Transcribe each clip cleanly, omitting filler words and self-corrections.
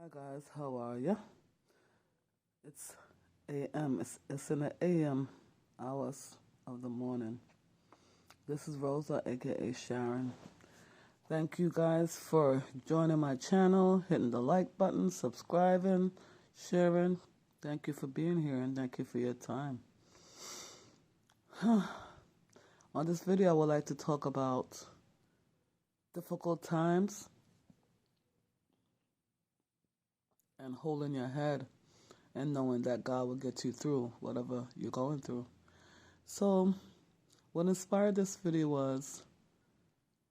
Hi guys, how are you? It's AM. It's in the AM hours of the morning. This is Rosa, aka Sharon. Thank you guys for joining my channel, hitting the like button, subscribing, sharing. Thank you for being here and thank you for your time. On this video, I would like to talk about difficult times and holding your head and knowing that God will get you through whatever you're going through. So, what inspired this video was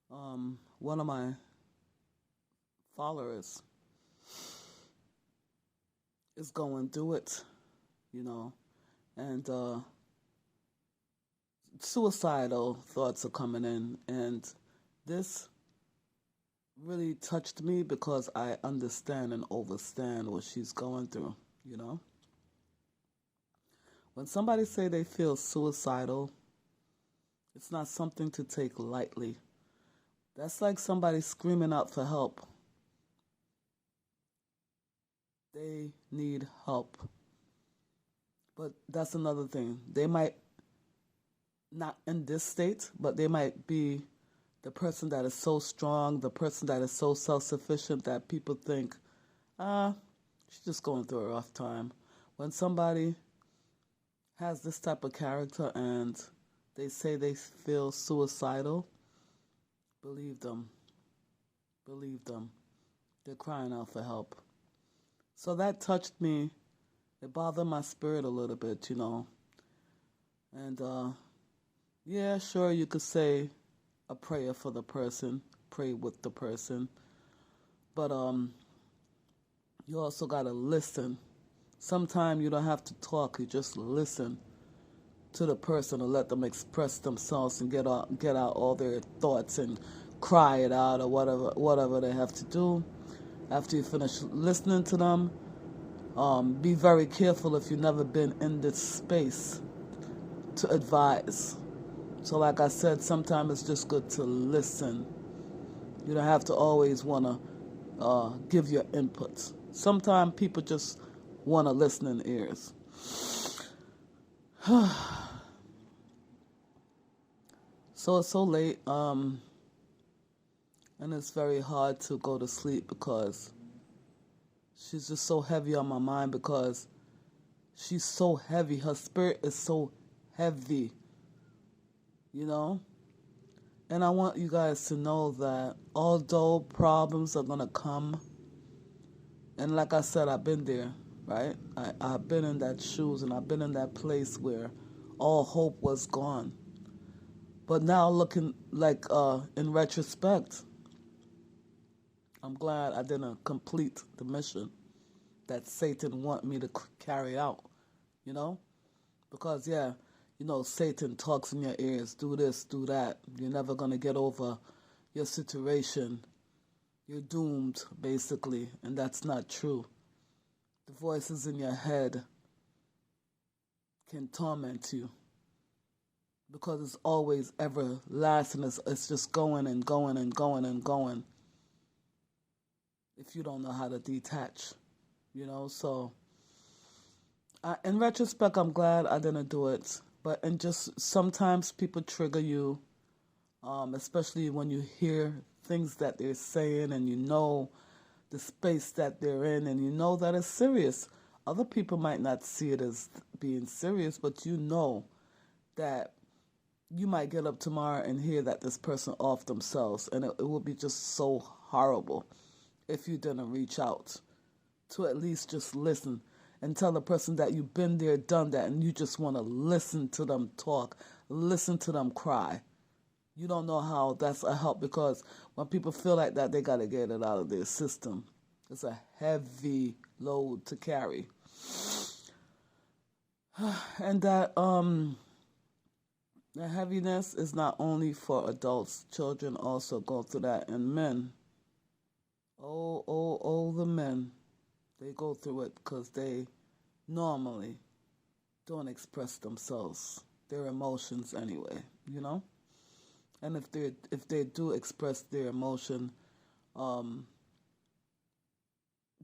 one of my followers is going through it, and suicidal thoughts are coming in, and this really touched me because I understand and overstand what she's going through. When somebody say they feel suicidal, it's not something to take lightly. That's like somebody screaming out for help. They need help. But that's another thing. They might not in this state, but they might be the person that is so strong, the person that is so self-sufficient that people think, she's just going through a rough time. When somebody has this type of character and they say they feel suicidal, believe them. Believe them. They're crying out for help. So that touched me. It bothered my spirit a little bit, And yeah, sure, you could say a prayer for the person, pray with the person. But you also got to listen. Sometimes you don't have to talk, you just listen to the person and let them express themselves and get out all their thoughts and cry it out or whatever they have to do. After you finish listening to them, be very careful if you've never been in this space to advise. So like I said, sometimes it's just good to listen. You don't have to always want to give your input. Sometimes people just want to listen in ears. So it's so late, and it's very hard to go to sleep because she's just so heavy on my mind because she's so heavy. Her spirit is so heavy, And I want you guys to know that although problems are going to come, and like I said, I've been there, right? I've been in that shoes and I've been in that place where all hope was gone. But now looking like in retrospect, I'm glad I didn't complete the mission that Satan want me to carry out, Because, Satan talks in your ears, do this, do that. You're never going to get over your situation. You're doomed, basically, and that's not true. The voices in your head can torment you because it's always everlasting. It's just going and going and going and going if you don't know how to detach, So in retrospect, I'm glad I didn't do it. But and just sometimes people trigger you, especially when you hear things that they're saying and you know the space that they're in and you know that it's serious. Other people might not see it as being serious, but you know that you might get up tomorrow and hear that this person off themselves, and it will be just so horrible if you didn't reach out to at least just listen and tell the person that you've been there, done that, and you just want to listen to them talk, listen to them cry. You don't know how that's a help because when people feel like that, they got to get it out of their system. It's a heavy load to carry. And that the heaviness is not only for adults, children also go through that, and men. Oh, the men. They go through it because they normally don't express themselves, their emotions anyway, And if they do express their emotion,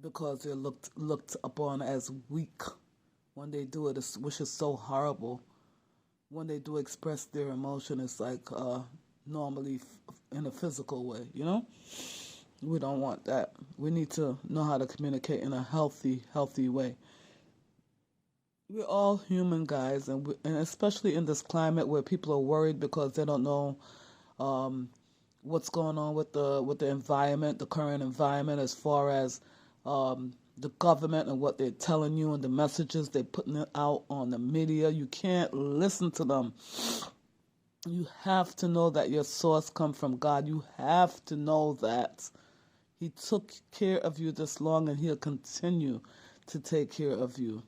because they're looked upon as weak when they do it, which is so horrible. When they do express their emotion, it's like normally in a physical way, you know? We don't want that. We need to know how to communicate in a healthy way. We're all human, guys, and especially in this climate where people are worried because they don't know um, what's going on with the environment, the current environment, as far as the government and what they're telling you and the messages they're putting out on the media. You can't listen to them. You have to know that your source comes from God. You have to know that He took care of you this long and He'll continue to take care of you.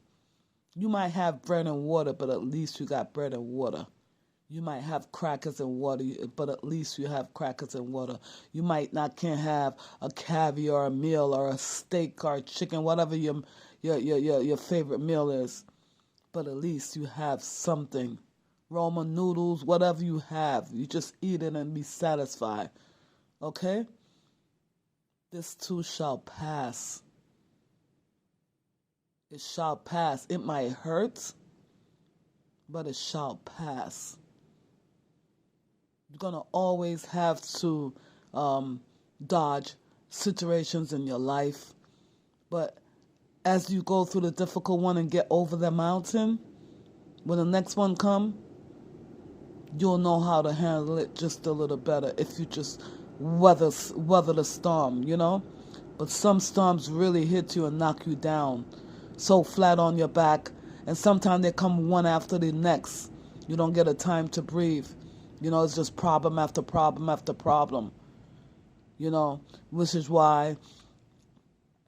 You might have bread and water, but at least you got bread and water. You might have crackers and water, but at least you have crackers and water. You might not can't have a caviar meal or a steak or a chicken, whatever your favorite meal is, but at least you have something. Ramen noodles, whatever you have, you just eat it and be satisfied. Okay? This too shall pass. It shall pass. It might hurt, but it shall pass. You're going to always have to dodge situations in your life. But as you go through the difficult one and get over the mountain, when the next one comes, you'll know how to handle it just a little better if you just weather the storm, you know? But some storms really hit you and knock you down so flat on your back, and sometimes they come one after the next. You don't get a time to breathe. You know, it's just problem after problem after problem. You know, which is why,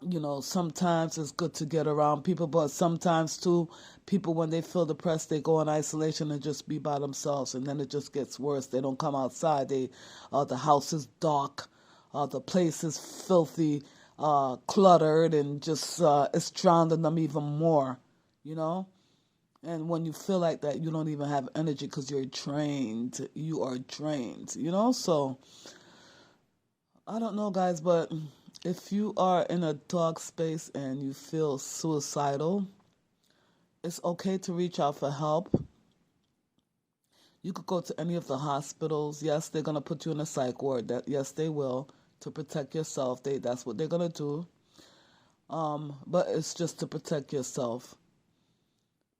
you know, sometimes it's good to get around people, but sometimes too, people, when they feel depressed, they go in isolation and just be by themselves, and then it just gets worse. They don't come outside. The house is dark, the place is filthy, cluttered, and just it's drowning them even more, you know. And when you feel like that, you don't even have energy because you're drained. You are drained, you know. So I don't know, guys, but if you are in a dark space and you feel suicidal, it's okay to reach out for help. You could go to any of the hospitals. Yes, they're gonna put you in a psych ward. Yes, they will, to protect yourself. That's what they're gonna do. But it's just to protect yourself,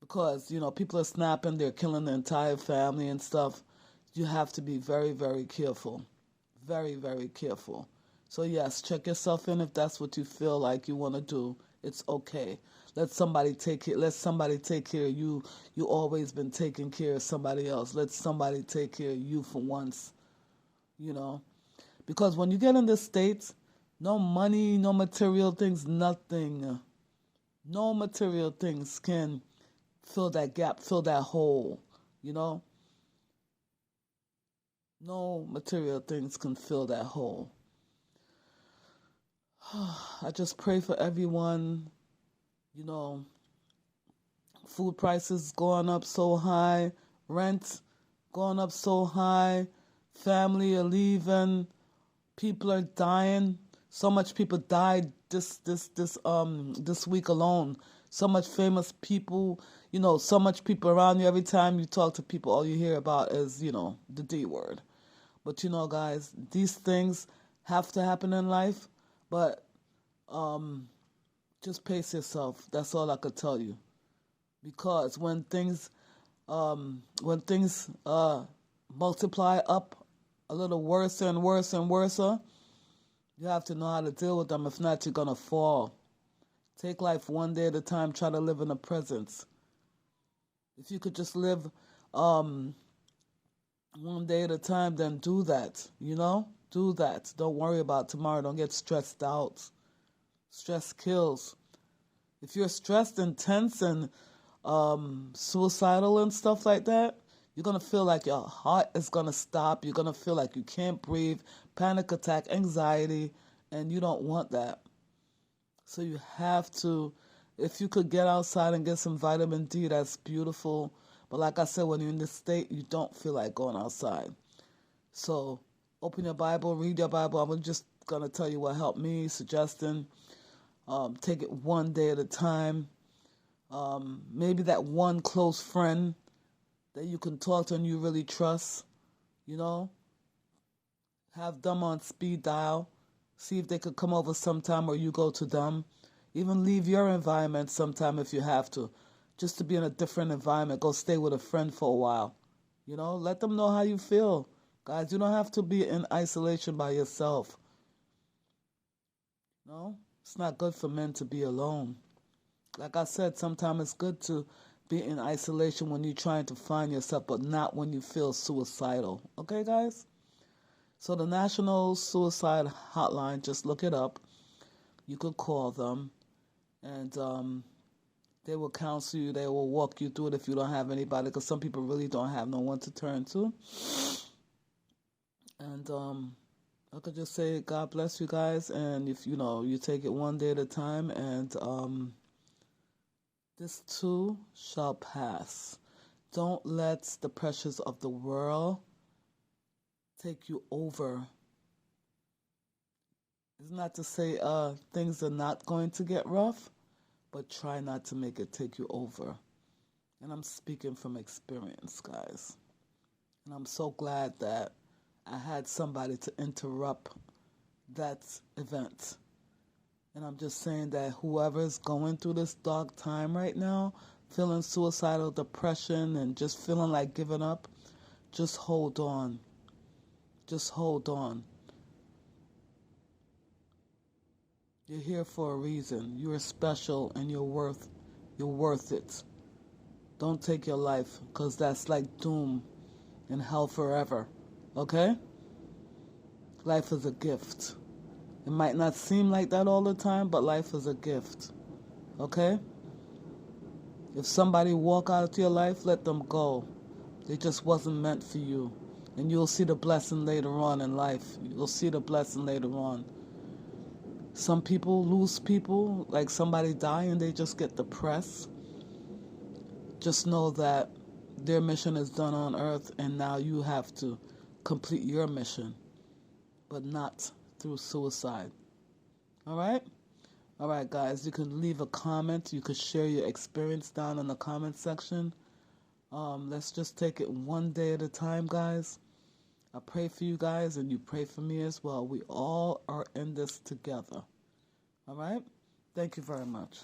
because you know people are snapping. They're killing the entire family and stuff. You have to be very, very careful. Very, very careful. So yes, check yourself in if that's what you feel like you want to do. It's okay. Let somebody take it. Let somebody take care of you. You always been taking care of somebody else. Let somebody take care of you for once. You know, because when you get in this state, no money, no material things, nothing, no material things can fill that gap, fill that hole. You know, no material things can fill that hole. I just pray for everyone. You know, food prices going up so high, rent going up so high, family are leaving, people are dying. So much people died this week alone. So much famous people, you know, so much people around you. Every time you talk to people, all you hear about is, you know, the D word. But you know, guys, these things have to happen in life, but just pace yourself. That's all I could tell you. Because when things multiply up a little worse and worse and worse, you have to know how to deal with them. If not, you're gonna fall. Take life one day at a time. Try to live in the present. If you could just live one day at a time, then do that. You know, do that. Don't worry about tomorrow. Don't get stressed out. Stress kills. If you're stressed and tense and suicidal and stuff like that, you're going to feel like your heart is going to stop. You're going to feel like you can't breathe, panic attack, anxiety, and you don't want that. So you have to, if you could get outside and get some vitamin D, that's beautiful. But like I said, when you're in this state, you don't feel like going outside. So open your Bible, read your Bible. I'm just going to tell you what helped me, suggesting Take it one day at a time. Maybe that one close friend that you can talk to and you really trust, you know, have them on speed dial. See if they could come over sometime or you go to them. Even leave your environment sometime if you have to. Just to be in a different environment. Go stay with a friend for a while. You know, let them know how you feel. Guys, you don't have to be in isolation by yourself. No, it's not good for men to be alone. Like I said, sometimes it's good to be in isolation when you're trying to find yourself, but not when you feel suicidal. Okay, guys? So the National Suicide Hotline, just look it up. You could call them, and they will counsel you. They will walk you through it if you don't have anybody, because some people really don't have no one to turn to. And I could just say, God bless you guys, and if you take it one day at a time, and this too shall pass. Don't let the pressures of the world take you over. It's not to say things are not going to get rough, but try not to make it take you over. And I'm speaking from experience, guys. And I'm so glad that I had somebody to interrupt that event. And I'm just saying that whoever is going through this dark time right now, feeling suicidal, depression, and just feeling like giving up, just hold on. Just hold on. You're here for a reason. You're special and you're worth it. Don't take your life, because that's like doom and hell forever. Okay? Life is a gift. It might not seem like that all the time, but life is a gift. Okay? If somebody walk out of your life, let them go. They just wasn't meant for you. And you'll see the blessing later on in life. You'll see the blessing later on. Some people lose people, like somebody die and they just get depressed. Just know that their mission is done on earth and now you have to complete your mission, but not through suicide. All right? All right, guys, you can leave a comment. You can share your experience down in the comment section. Let's just take it one day at a time, guys. I pray for you guys and you pray for me as well. We all are in this together. All right? Thank you very much.